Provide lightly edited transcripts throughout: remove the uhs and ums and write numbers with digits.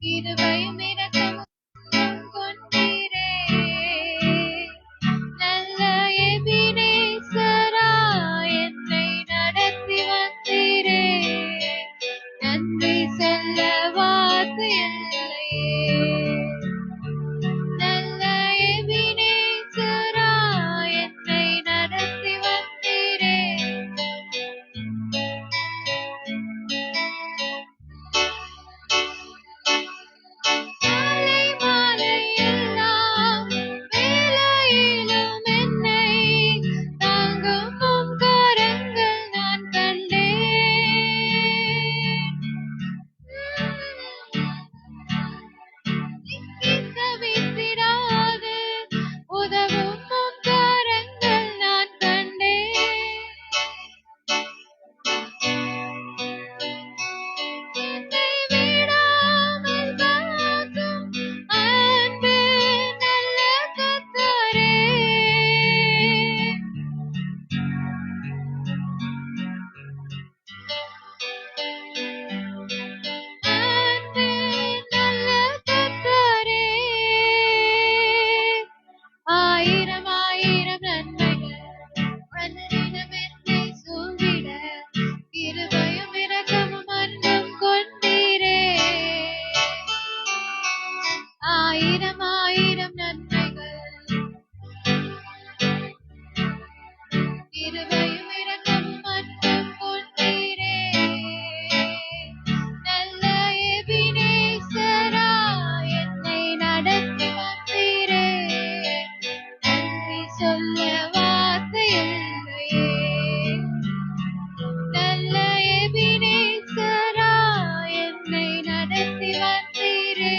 கிருபையும் இரக்கமும் கொண்டீரே. நல்ல எபினேசரா என்னை நடத்தி வந்தீரே. நன்றி சொல்ல வார்த்தை இல்லையே. நல்ல எபினேசரா என்னை நடத்தி வந்தீரே. காலை மாலை எல்லாம் வேளையிலும் என்னை தாங்கும் உம் கரங்கள் நான் கண்டேன். சிக்கித் தவித்திடாது உதவும் உம் கரங்கள் நான் கண்டேன். என்னை விடாமல் காக்கும் அன்பு நல்ல கர்த்தரே. அன்பு நல்ல கர்த்தரே. ஆயிரம் ஆயிரம் நன்மைகள் அனுதினம் என்னை சூழ்ந்திட கிருபையும் இரக்கமும் அன்பும் கொண்டீரே. ஆயிரம் ஆயிரம் நன்மைகள் கிருபையும் இரக்கமும் அன்பும் கொண்டீரே. நல்ல எபினேசரா என்னை நடத்தி வந்தீரே. நன்றி சொல்ல வார்த்தை இல்லையே. நல்ல எபினேசரா என்னை நடத்தி வந்தீரே.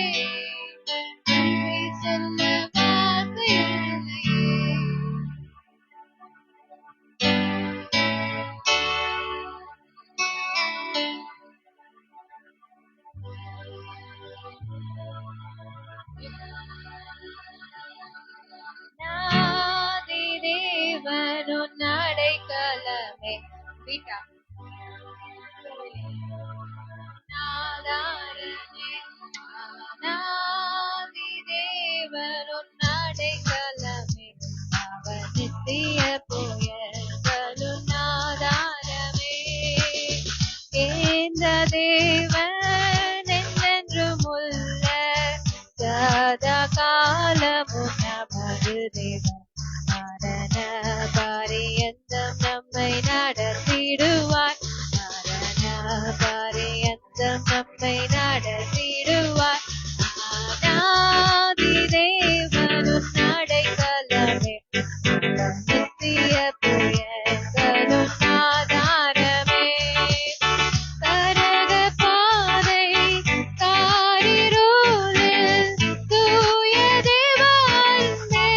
நன்றி சொல்ல வார்த்தை இல்லையே. நாதி தேவனுன் அடைக்கலமே. வீட்டா நாதாரனே. நாதி தேவனுன் அடைக்கலமே. அவர் நித்திய புயல்களும் ஆதாரமே. இந்த தேவன் என்றென்றும் உள்ள சதா காலமும் நமது தேவன். மரண பரியந்தம் நம்மை நடத்திடுவார். மரண பரியந்தம் நம்மை நடத்திடுவார். அநாதி தேவனும் அடைக்கலமே. அவர் நித்திய புயல்களும் ஆதாரமே. கரக பாதை காரிருளில் தூய தேவ அன்பே.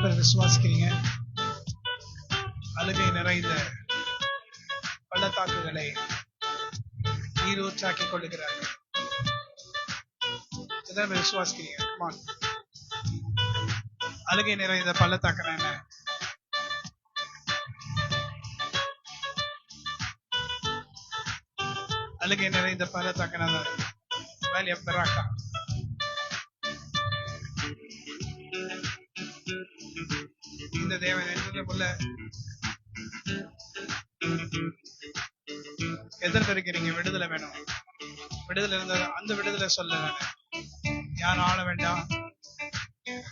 பேர் விசுவாசிக்கிறீங்க? அழுகை நிறைந்த பள்ளத்தாக்குகளை நீரூற்றாக்கி கொள்ளுகிறார்கள். எத்தனை பேர் விசுவாசிக்கிறீங்க? அழுகை நிறைந்த பள்ளத்தாக்கு என்ன? அழுகை நிறைந்த பள்ளத்தாக்கு வேலையை பெறாக்கா. இந்த தேவன் என்னுள்ள எதிர் இருக்கிறீங்க. விடுதலை வேணும். விடுதலை இருந்த அந்த விடுதலை சொல்ல வேணும். யாரும் ஆள வேண்டாம்.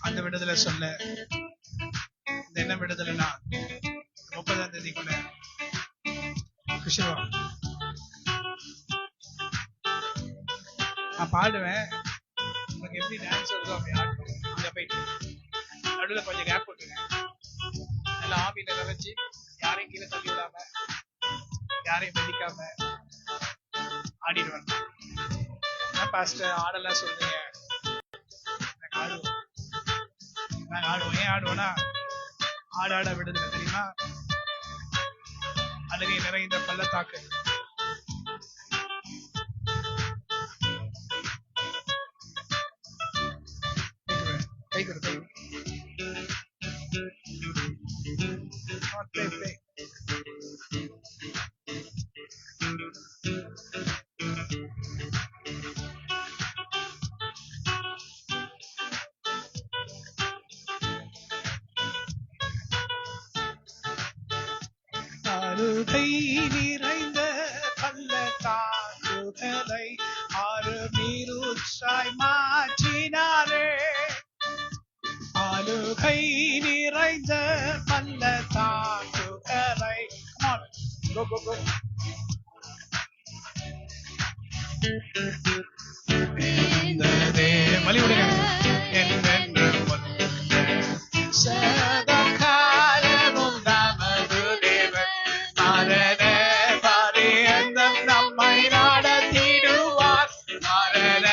அந்த விடுதலை சொல்ல. இந்த என்ன விடுதலைனா 30ஆம் தேதிக்குள்ள கிருஷ்ணவா நான் பாடுவேன். உங்களுக்கு எப்படி டான்ஸ் வருதோ அப்படி ஆடணும். அங்க போயிட்டு நடுவில் கொஞ்சம் கேப் போட்டுருங்க. நல்லா ஆவியில நிறைச்சு யாரையும் கீழே தள்ளி விடாம யாரையும் மதிக்காம ஆடிடுவேன். பாஸ்டர் ஆடலாம் சொல்றீங்க. நாங்க ஆடுவோம். ஏன் ஆடுவோம்னா ஆட விடுதலை தெரியுமா? அழுகை நிறைந்த பள்ளத்தாக்கு. கை கொடுத்து அழுகை நிறைந்த பள்ளத்தாக்குகளை ஆறு நீரூற்றாய் மாற்றினாரே. அழுகை நிறைந்த பள்ளத்தாக்குகளை வழி விடுங்க. சதகாலமும் நமது தேவன் மரண பரியந்தம் நம்மை நடத்திடுவார். மரண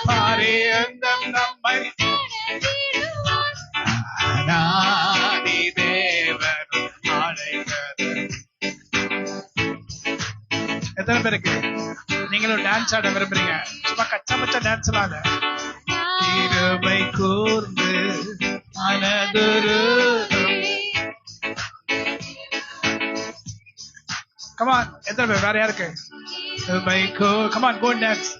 பரியந்தம் நம்மை அநாதி தேவன் அழைக்கிறது. எத்தனை பேருக்கு நீங்களும் டான்ஸ் ஆட விரும்புறீங்க? சும்மா கச்சா பச்சா டான்ஸ் ஆட இருமை கூர்ந்து மனதுரு. கமான், எத்தனை பேர்? வேற யாருக்கு? கமான், கோ டான்ஸ்.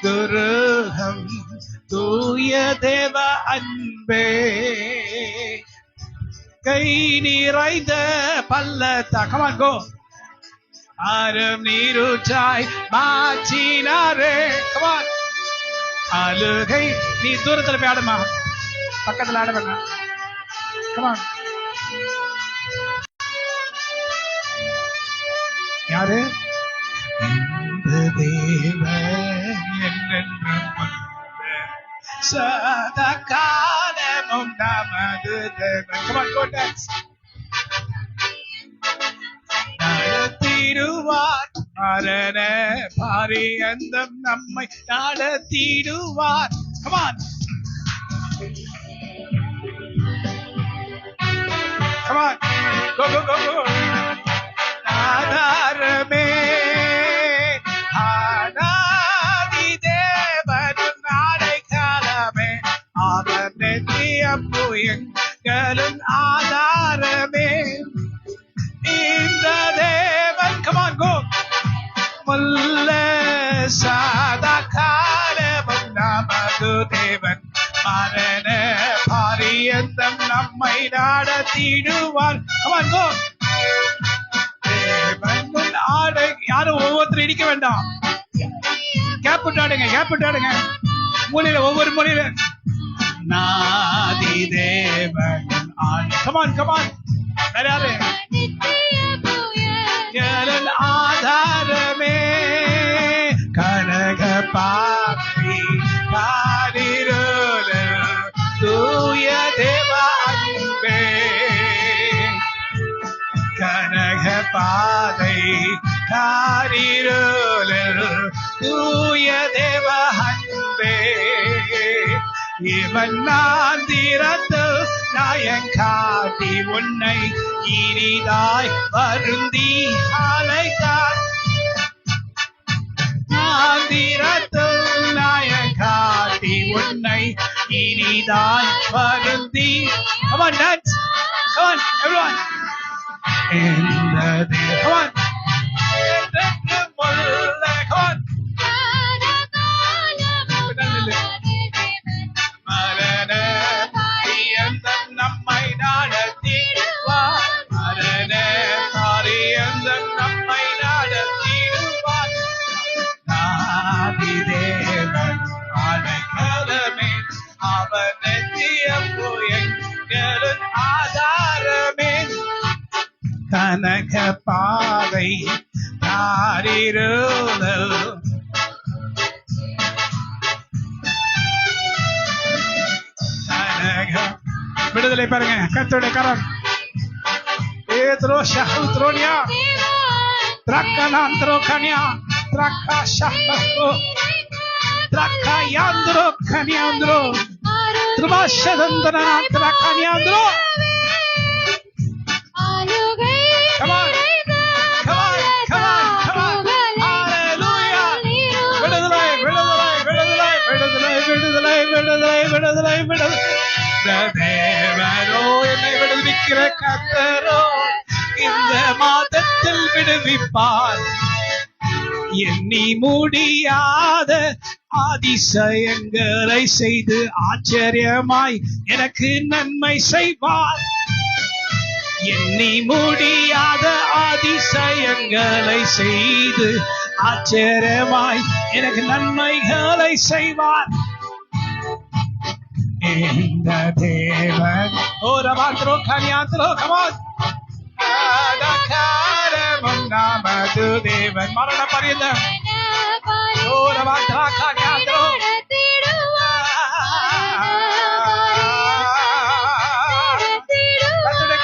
துருகம் தூய தேவ அன்பே கை நிறைந்த பள்ளத்தா. கமான், கோ. ஆரம் நீரூற்றாய் மாற்றினாரே. கமான். அழுகை நீ தூரத்துல போய் ஆடுமா, பக்கத்துல ஆட வேண்டாம். கமான். யாரு? சதகாலமும் நமது தேவன். கமான், கோ டான்ஸ். நடத்திடுவார். மரண பரியந்தம் நம்மை நடத்திடுவார். கமான். கமான், கோ கோ கோ கோ. ஆதாரமே ஆனாதி தேவனும் அடைக்கலமே அவர் நித்தியப்பு எங்களின் ஆதாரமே இந்த தேவன். கமான், கோ. முல்ல சதகாலமும் நமது தேவன் மரண பரியந்தம் நம்மை நடத்திடுவார். கமான், கோ. தேவன் ஆடை. யாரும் ஒவ்வொருத்தரும் இடிக்க வேண்டாம். கேப் விட்டு ஆடுங்க, கேப் விட்டு ஆடுங்க. மூலையில ஒவ்வொரு மூலையில நாதி தேவன் ஆடை. Come on, come on. வேற யாரு? ஆதாரமே கனக பாப்பி காரிரோல தூய தேவ அன்பே கனக பாதை காரிரோல தூய தேவ அன்பே இவன் நான் திறந்து நாயங்காட்டி உன்னை இனிதாய் வருந்தி அழைத்தார் நாந்திரத்தில் நாயங்காட்டி உன்னை இனிதாய் வருந்தி. Come on, dance. Come on, everyone. Come on. Come on. மரண பரியந்தம் நம்மை நடத்திடுவார். மரண பரியந்தம் நம்மை நடத்திடுவார். ஆதிதேவன் அடைக்கலமே, அவர் நித்தியப்போ எங்களின் ஆதாரமே. கனக பாதை தாரிருதல் விடுதலை பாருங்க. கர்த்தருடைய கரம் ஏத்ரோ ஷஹுத்ரோனியா த்ரக்கனாந்த்ரோ கன்யா த்ரக்கா ஷஹோ த்ரக்கா யாந்த்ரோ கன்யாந்த்ரோ த்ரவாஷதந்தனா த்ரக்கன்யாந்த்ரோ. Come on, come on, come on, come on. Hallelujah. விடுதலை விடுதலை விடுதலை விடுதலை விடுதலை விடுதலை விடுதலை விடுதலை. தேவனோ என்னை விடுவிக்கிற கர்த்தரோ இந்த மாதத்தில் விடுவிப்பார். எண்ணி முடியாத அதிசயங்களை செய்து ஆச்சரியமாய் எனக்கு நன்மை செய்வார். எண்ணி முடியாத அதிசயங்களை செய்து ஆச்சரியமாய் எனக்கு நன்மைகளை செய்வார். இந்த தேவன் ஒரு மாத்திரோ கன்யாத்திரோ. கமான் நமது தேவன் மரண பரியந்தம் ஒரு மாத்திரா கன்யாத்திரோ.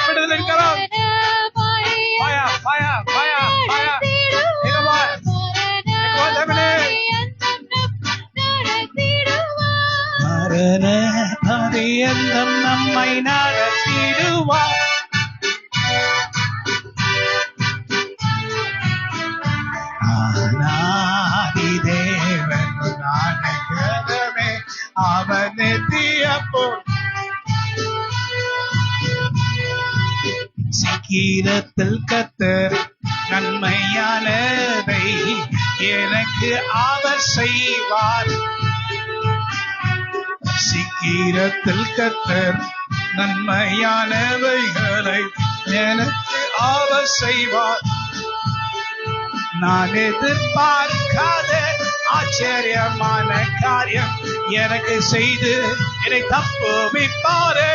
விடுதலை இருக்கிறோம். Fire, fire, fire, fire. மரண பரியந்தம் நம்மை நடத்திடுவார். ஆனாதி தேவன் நாடகமே அவன் நித்தியப்போ. சீக்கிரத்தில் கர்த்தர் நன்மையானதை எனக்கு அவர் செய்வார். சீக்கிரத்தில் கர்த்தர் நன்மையானவைகளை எனக்கு அவர் செய்வார். நான் எதிர்பார்க்காத ஆச்சரியமான காரியம் எனக்கு செய்து என்னை தப்புவிப்பாரே.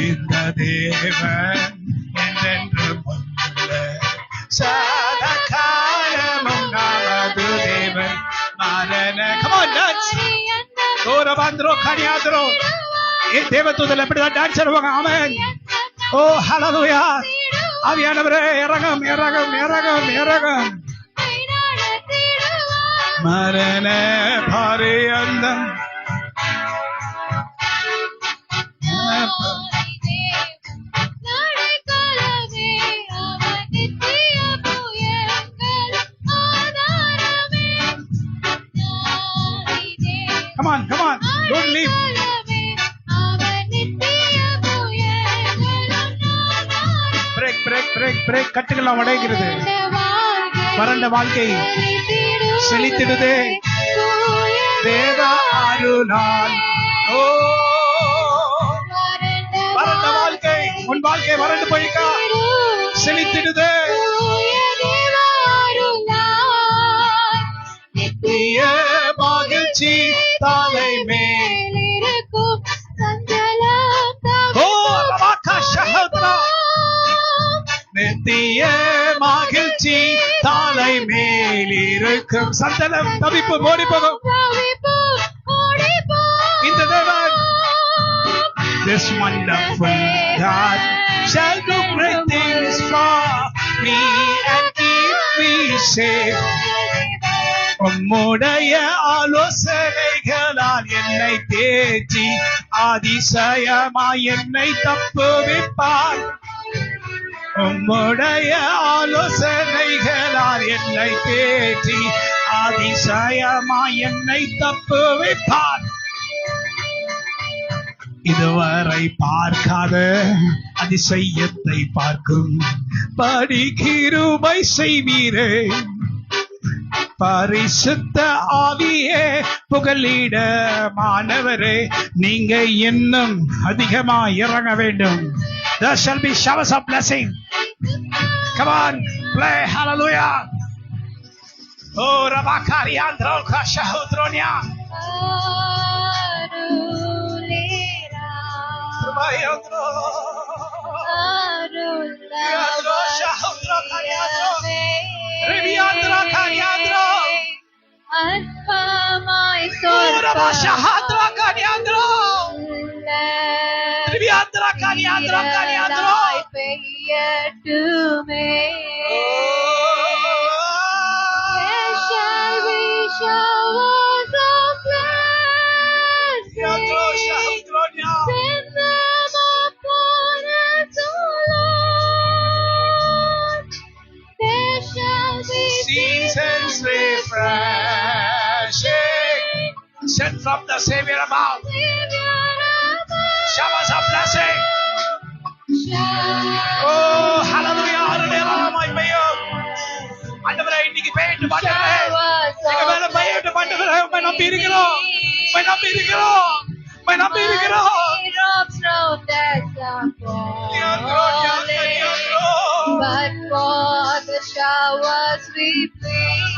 இந்த தேவன் என்றென்றும் உள்ள சதாகாலமும் நமது தேவன். மரண Come on, dance. கோரபாந்திரோ கனியாந்திரோ. தேவதூதர்கள் எப்படிதான் டான்ஸ் ஆடுவாங்க. ஆமென். ஓ ஹalleluya. ஆவியானவரே இறங்கும் இறங்கும் இறங்கும் இறங்கும். மரண பரியந்தம் Come on, come on. Don't leave. Break, break, break, break. கட்டுகள்லாம் உடைகிறது. வறண்ட வாழ்க்கை செழித்திடுதே தேவ அருளால். ஓ வறண்ட வாழ்க்கை, உன் வாழ்க்கை வறண்டு போயிருக்கா, செழித்திடுதே. நித்திய மகிழ்ச்சி தலை மேல் இருக்கும். ஓ ரபாக்கா ஷஹத்ரா. நித்திய மகிழ்ச்சி தலை மேல் இருக்கும். சந்தனம் தவிப்பு ஓடி போகும். இந்த தேவன் this wonderful God shall do great things for me and keep me safe. உம்முடைய ஆலோசனைகளால் என்னை தேற்றி அதிசயமாய் என்னை தப்புவிப்பார். உம்முடைய ஆலோசனைகளால் என்னை தேற்றி அதிசயமாய் என்னை தப்புவிப்பார். இதுவரை பார்க்காத அதிசயத்தை பார்க்கும் படி கிருபை செய்வீரே. பரிசுத்த ஆவியே புகலிட மாணவரே, நீங்க இன்னும் அதிகமாக இறங்க வேண்டும். There shall be showers of blessing. Come on, play hallelujah. Oh, Rabakari Andro Kashahudronia. Bayandro. Yandro Shahudro Kanyandro. Riviandro Kanyandro. அற்பமாய் Rabba Shahadro Kanyandro. Riviandro Kanyandro Kanyandro. பெய்யட்டுமே. There shall be showers of blessing. Yandro Shahudronia. Send them upon us, O Lord. There shall be Seasons refreshing. Sent from the Savior above. Showers of blessing. Oh, hallelujah. Hallelujah. ஆண்டவரே, இன்னைக்கு பெய்யட்டும் ஆண்டவரே. எங்க மேல பெய்யட்டும் ஆண்டவரே. உம்மை நம்பி இருக்கிறோம். உம்மை நம்பி இருக்கிறோம். உம்மை நம்பி இருக்கிறோம். drops from the sun falling, but for the showers we plead.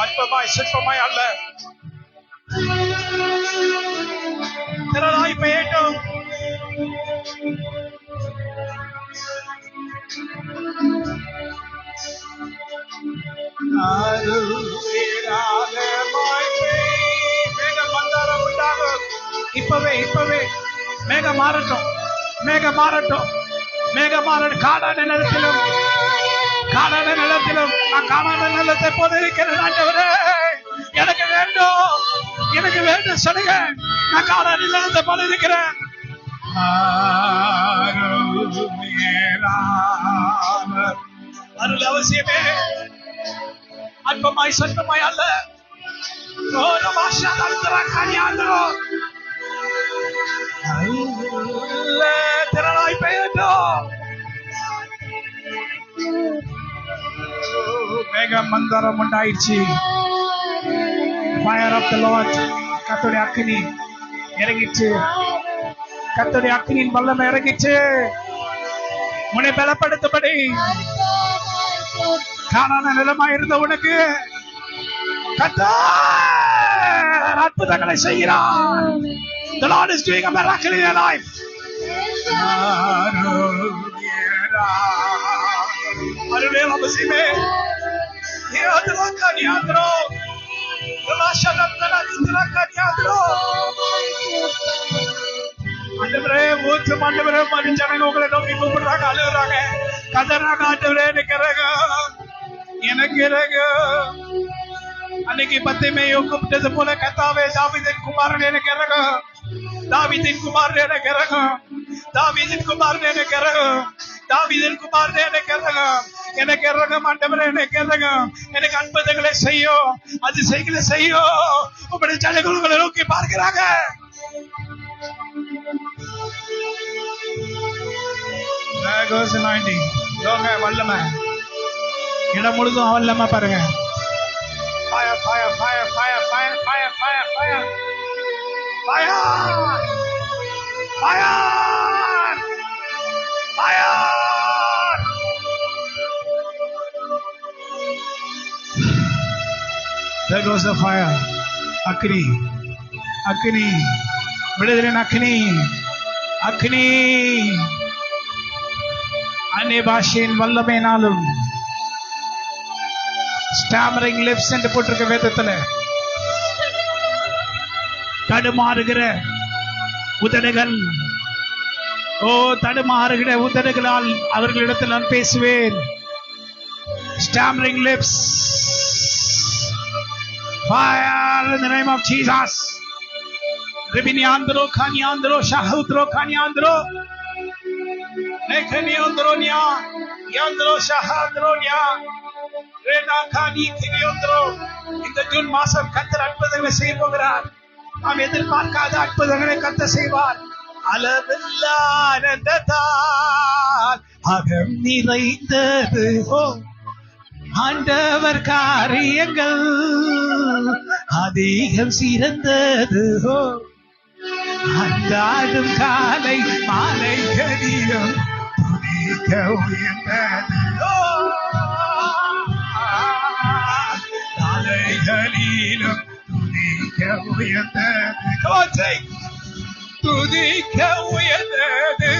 அற்பமாய் சிற்பமாய் அல்ல, திரளாய் பெய்யட்டும். மேகம் மந்தாரம் உண்டாகும். இப்பவே மேகம் மாறட்டும், மேகம் மாறட்டும், மேகம் மாறட்டும். காடான நிலத்திலும் நான் காடான நிலத்தை போல இருக்கிறேன் ஆண்டவரே. எனக்கு வேண்டும் சொல்லுங்க. நான் காடான நிலத்தை போல இருக்கிறேன். அருள் அவசியமே, அற்பமாய் சொற்பமாய் அல்ல. திறனாய் பெயர்ந்தோம். மேகம் மந்தாரம் உண்டாயிடுச்சு. ஃபயர் ஆஃப் தி லார்ட், கர்த்தருடைய அக்கினி இறங்கிச்சு. கர்த்தருடைய அக்கினியின் வல்லமை இறங்கிச்சு. உன்னை பலப்படுத்தபடி காணான நிலமாய் இருந்த உனக்கு கர்த்தர் அற்புதங்களை செய்கிறார். The Lord is doing a miracle in your life. அருளே அவசியமே. ஆண்டவரே, ஊற்றும் ஆண்டவரே. ஜனங்க உங்களை நோக்கி கூப்பிடுறாங்க, அழுகுறாங்க, கதறாங்க. ஆண்டவரே, எனக்கு இறங்கு. அன்னைக்கு பத்திமையை கூப்பிட்டது போல கர்த்தாவே, தாவீதின் குமாரன் எனக்கு இறங்கு. தாவீதின் குமாரன் எனக்கு இறங்கு. தாவீதின் குமாரன் எனக்கு இறங்கு. தாவீதின் குமாரன் எனக்கு இறங்கு. எனக்கு இறங்கும் ஆண்டவரே, எனக்கு இறங்கும். எனக்கு அற்புதங்களை செய்யும், அதிசயங்களை செய்யும். உங்களுடைய ஜனங்கள் உங்களை நோக்கி பார்க்கிறாங்க. வல்லமை இடம் முழுதும் வல்லமை பாருங்க. Fire, fire, fire, fire, fire, fire, fire, fire. Fire! Fire! Fire! There goes the fire. Agni. Agni. விடுதலின் அக்னி. அக்னி. அந்நிய பாஷையின் வல்லமையினாலும் ஸ்டாமரிங் லிப்ஸ் என்று போட்டிருக்க வேதத்துல தடுமாறுகிற உதடுகள் ஓ தடுமாறுகிற உதடுகளால் அவர்களிடத்தில் நான் பேசுவேன். Stammering lips, fire in the name of Jesus. Ribiniandro kanyandro shahutro kanyandro nekaniandro nya yandro shahadro nya rena kani kiniandro. இந்த June மாசம் கர்த்தர் அற்புதங்களை செய்ய போகிறார். நாம் எதிர்பார்க்காத அற்புதங்களை கர்த்தர் செய்வார். அளவில்லா ஆனந்தத்தால் அகம் நிறைந்தது ஆண்டவர் காரியங்கள் அதிகம் சிறந்தது. அன்றாடும் காலை மாலை கதிரும் துதிக்க உயர்ந்தது. காலைகளிலும் துதிக்க உயர்ந்தது. துதிக்க உயர்ந்தது.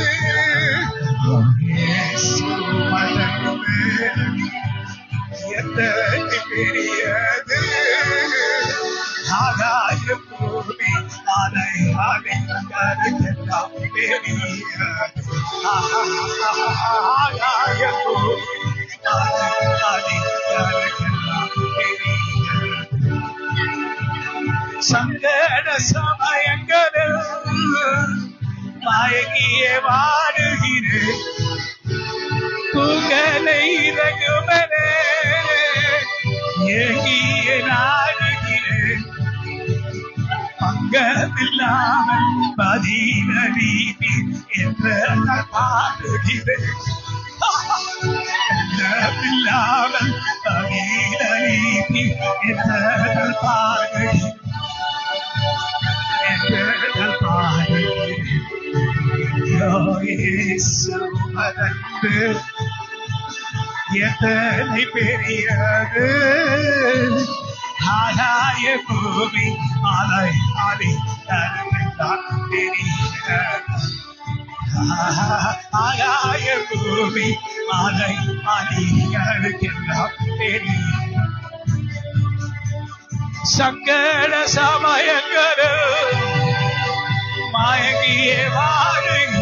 பெரியது ஆகாய பூமி அலை அலைக்கெல்லாம் பெரியது. ஆகாய பூமி அலைக்கெல்லாம் பெரியது. சங்கட சமயங்களில் மயங்கிய வாடுகிறேன். புகழை இறங்குமனே ஏகிய நாடுகிறேன். பங்கமில்லாமல் பதிலீபி என்று பாடுகிறேன். பங்கமில்லாமல் பதிலீபி என்று பாடுகிறேன். அன்பு எத்தனை பெரியது. ஆகாய பூமி அலை அலை பெரியது. ஆகாய பூமி அலை அலைக்கெல்லாம் பெரியது. சங்கட சமயங்களில் மயங்கிய வாடுகிறேன்.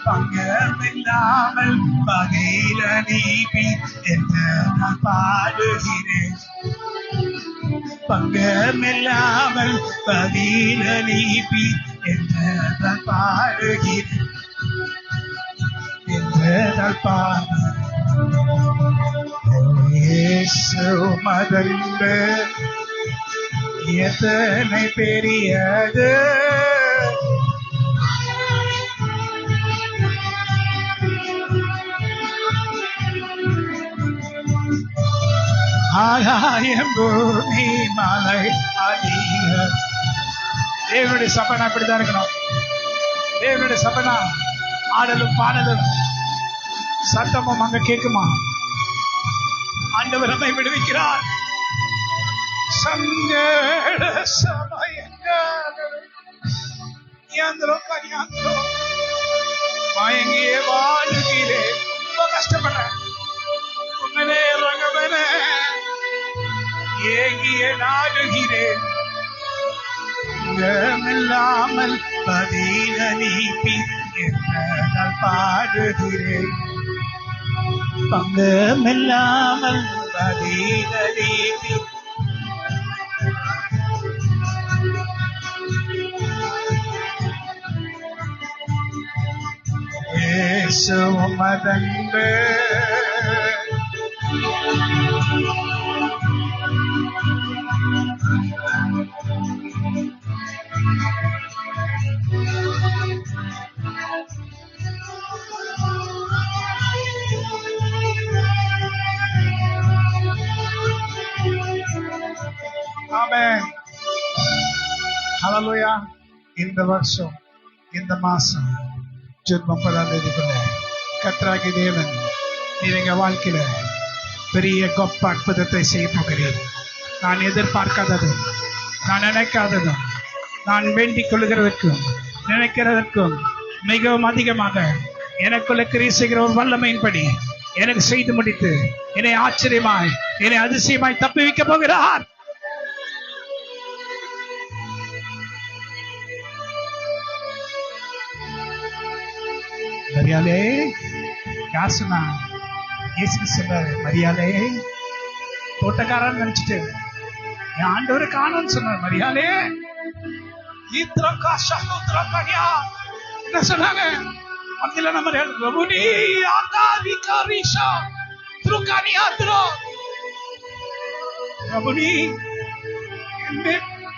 பங்கமில்லாமல் பகையில நீபி என்று நான் பாடுகிறேன். பங்கமில்லாமல் பகையில நீபி என்று நான் பாடுகிறேன். என்று நான் பாடுகிறேன். மதன்பு எத்தனை பெரியது. ஆகாயம் பூமி மலை அதிக. தேவனுடைய சபனா இப்படிதான் இருக்கணும். தேவனுடைய சபனா ஆடலும் பாடலும் சத்தமும் அங்க கேட்குமா? ஆண்டவர் நம்மை விடுவிக்கிறார். சங்கட சமயங்களில் மயங்கிய வாழுகிறேன். ரொம்ப கஷ்டப்படுறேன். உண்மையிலே ரகவனே ஏங்கிய நாடுகிறேன். இல்லாமல் பதில நீப்பி என்ன பாடுகிறேன். பங்கமில்லாமல் பதில நீப்பி மதன்பு ஆமென். ஹல்லேலூயா. இந்த வருஷம் இந்த மாசம் ஜூன் 30ஆம் தேதிக்குள்ள கர்த்தராகிய தேவன் நீர் எங்க வாழ்க்கையில பெரிய கொப்ப அற்புதத்தை செய்ய போகிறேன். நான் எதிர்பார்க்காதது, நான் நினைக்காததும், நான் வேண்டிக் கொள்கிறதற்கும் நினைக்கிறதற்கும் மிகவும் அதிகமாக எனக்குள்ள கிரியை செய்கிற ஒரு வல்லமையின்படி எனக்கு செய்து முடித்து என்னை ஆச்சரியமாய் என்னை அதிசயமாய் தப்பி வைக்க போகிறார். மரியாளே, யார் சொன்னா? இயேசு சொன்னாரு, மரியாளே, தோட்டக்காரன் நினைச்சிட்டு என் ஆண்டவரை காணும்னு சொன்னார். மரியாளே, என்ன சொன்னாங்க?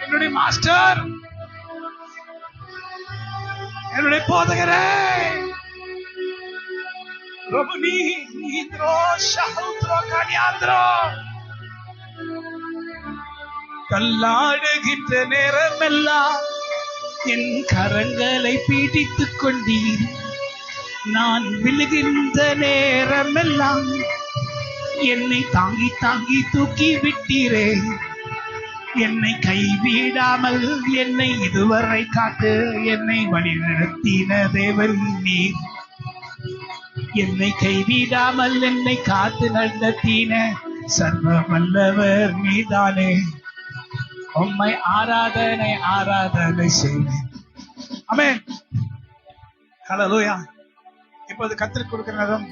என்னுடைய மாஸ்டர், என்னுடைய போதகரே, தள்ளாடுகின்ற நேரமெல்லாம் என் கரங்களை பீடித்துக் கொண்டீர். நான் விழுகின்ற நேரமெல்லாம் என்னை தாங்கி தாங்கி தூக்கி விட்டீரே. என்னை கைவிடாமல் என்னை இதுவரை காத்து என்னை வழிநடத்தின தேவன் நீர். என்னை கைவிடாமல் என்னை காத்து நடத்தின சர்வ வல்லவர் நீதானே. உம்மை ஆராதனை ஆராதனை செய்வேன். ஆமென். ஹல்லேலூயா. இப்போது கர்த்தருக்கு கொடுக்கிற நேரம்.